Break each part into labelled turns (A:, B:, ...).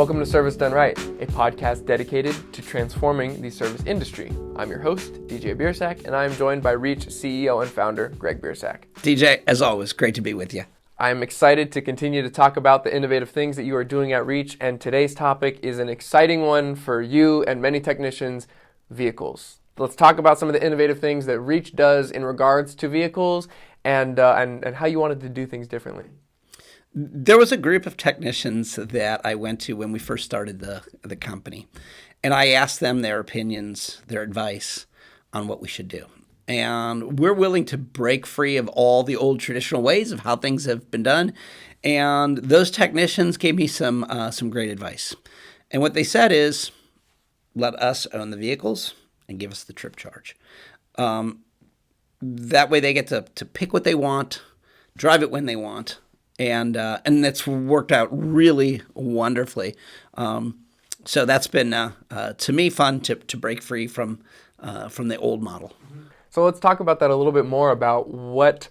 A: Welcome to Service Done Right, a podcast dedicated to transforming the service industry. I'm your host, DJ Biersack, and I am joined by Reach CEO and founder, Greg Biersack.
B: DJ, as always, great to be with you.
A: I'm excited to continue to talk about the innovative things that you are doing at Reach, and today's topic is an exciting one for you and many technicians, vehicles. Let's talk about some of the innovative things that Reach does in regards to vehicles and how you wanted to do things differently.
B: There was a group of technicians that I went to when we first started the company, and I asked them their opinions, their advice on what we should do. And we're willing to break free of all the old traditional ways of how things have been done. And those technicians gave me some great advice. And what they said is, let us own the vehicles and give us the trip charge. That way they get to pick what they want, drive it when they want. And that's worked out really wonderfully. So that's been, to me, fun to break free from the old model.
A: So let's talk about that a little bit more about what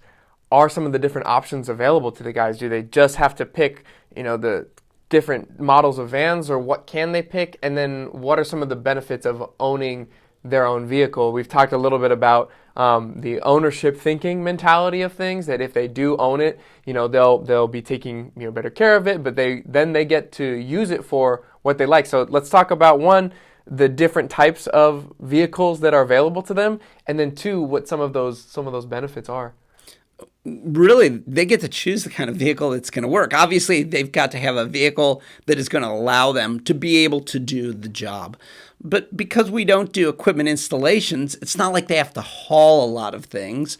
A: are some of the different options available to the guys. Do they just have to pick, the different models of vans, or what can they pick? And then what are some of the benefits of owning their own vehicle? We've talked a little bit about the ownership thinking mentality of things, that if they do own it, they'll be taking better care of it, but they get to use it for what they like. So let's talk about one, the different types of vehicles that are available to them, and then two, what some of those benefits are.
B: Really, they get to choose the kind of vehicle that's going to work. Obviously, they've got to have a vehicle that is going to allow them to be able to do the job. But because we don't do equipment installations, it's not like they have to haul a lot of things.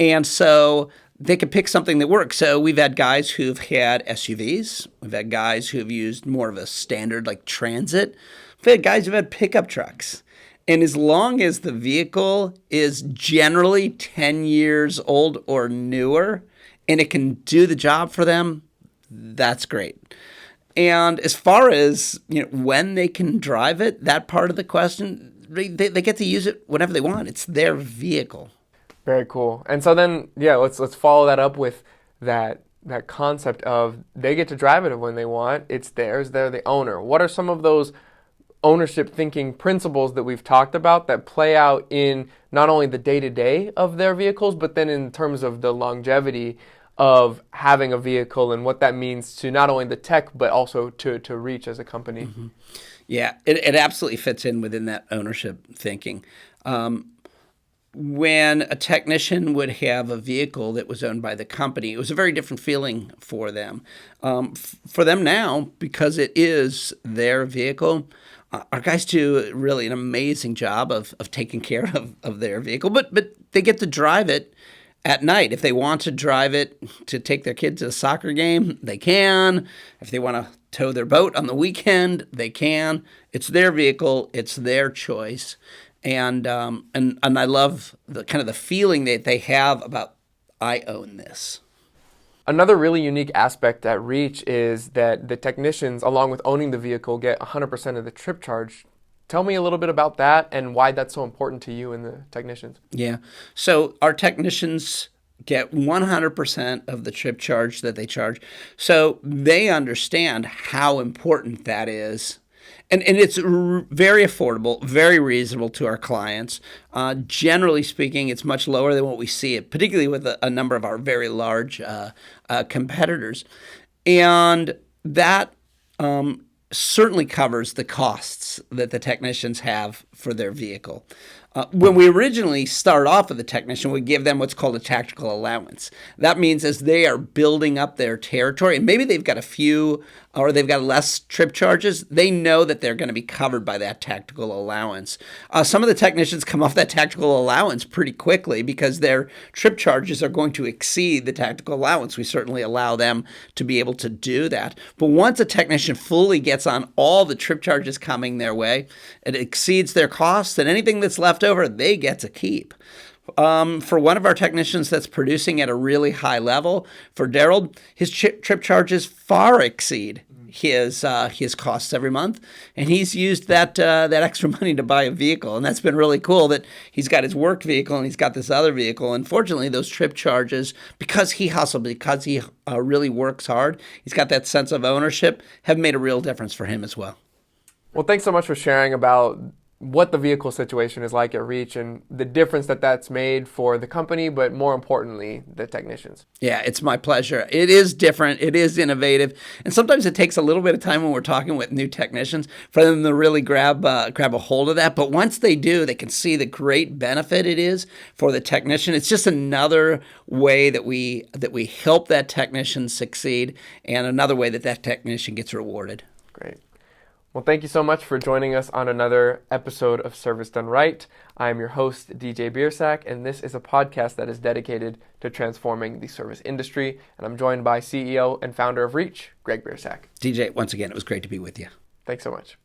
B: And so they can pick something that works. So we've had guys who've had SUVs. We've had guys who've used more of a standard like Transit. We've had guys who've had pickup trucks. And as long as the vehicle is generally 10 years old or newer and it can do the job for them, that's great. And as far as when they can drive it, that part of the question, they get to use it whenever they want. It's their vehicle.
A: Very cool. And so then, let's follow that up with that concept of they get to drive it when they want. It's theirs. They're the owner. What are some of those ownership thinking principles that we've talked about that play out in not only the day-to-day of their vehicles, but then in terms of the longevity of having a vehicle and what that means to not only the tech, but also to Reach as a company?
B: Mm-hmm. Yeah, it absolutely fits in within that ownership thinking. When a technician would have a vehicle that was owned by the company, it was a very different feeling for them. For them now, because it is their vehicle, our guys do really an amazing job of taking care of their vehicle, but they get to drive it at night. If they want to drive it to take their kids to a soccer game, they can. If they want to tow their boat on the weekend, they can. It's their vehicle. It's their choice. And I love the kind of the feeling that they have about, I own this.
A: Another really unique aspect at Reach is that the technicians, along with owning the vehicle, get 100% of the trip charge. Tell me a little bit about that and why that's so important to you and the technicians.
B: Yeah. So our technicians get 100% of the trip charge that they charge. So they understand how important that is. And it's very affordable, very reasonable to our clients. Generally speaking, it's much lower than what we see, particularly with a number of our very large competitors. And that certainly covers the costs that the technicians have for their vehicle. When we originally start off with a technician, we give them what's called a tactical allowance. That means as they are building up their territory, and maybe they've got a few or they've got less trip charges, they know that they're going to be covered by that tactical allowance. Some of the technicians come off that tactical allowance pretty quickly because their trip charges are going to exceed the tactical allowance. We certainly allow them to be able to do that. But once a technician fully gets on all the trip charges coming their way, it exceeds their costs, and anything that's left over, they get to keep. For one of our technicians that's producing at a really high level, for Daryl, his trip charges far exceed his costs every month, and he's used that extra money to buy a vehicle, and that's been really cool. That he's got his work vehicle and he's got this other vehicle. Unfortunately, those trip charges, because he hustled, because he really works hard, he's got that sense of ownership, have made a real difference for him as well.
A: Well, thanks so much for sharing about what the vehicle situation is like at Reach and the difference that that's made for the company, but more importantly, the technicians.
B: Yeah, it's my pleasure. It is different. It is innovative. And sometimes it takes a little bit of time when we're talking with new technicians for them to really grab a hold of that. But once they do, they can see the great benefit it is for the technician. It's just another way that we help that technician succeed, and another way that technician gets rewarded.
A: Great. Well, thank you so much for joining us on another episode of Service Done Right. I am your host, DJ Biersack, and this is a podcast that is dedicated to transforming the service industry. And I'm joined by CEO and founder of Reach, Greg Biersack.
B: DJ, once again, it was great to be with you.
A: Thanks so much.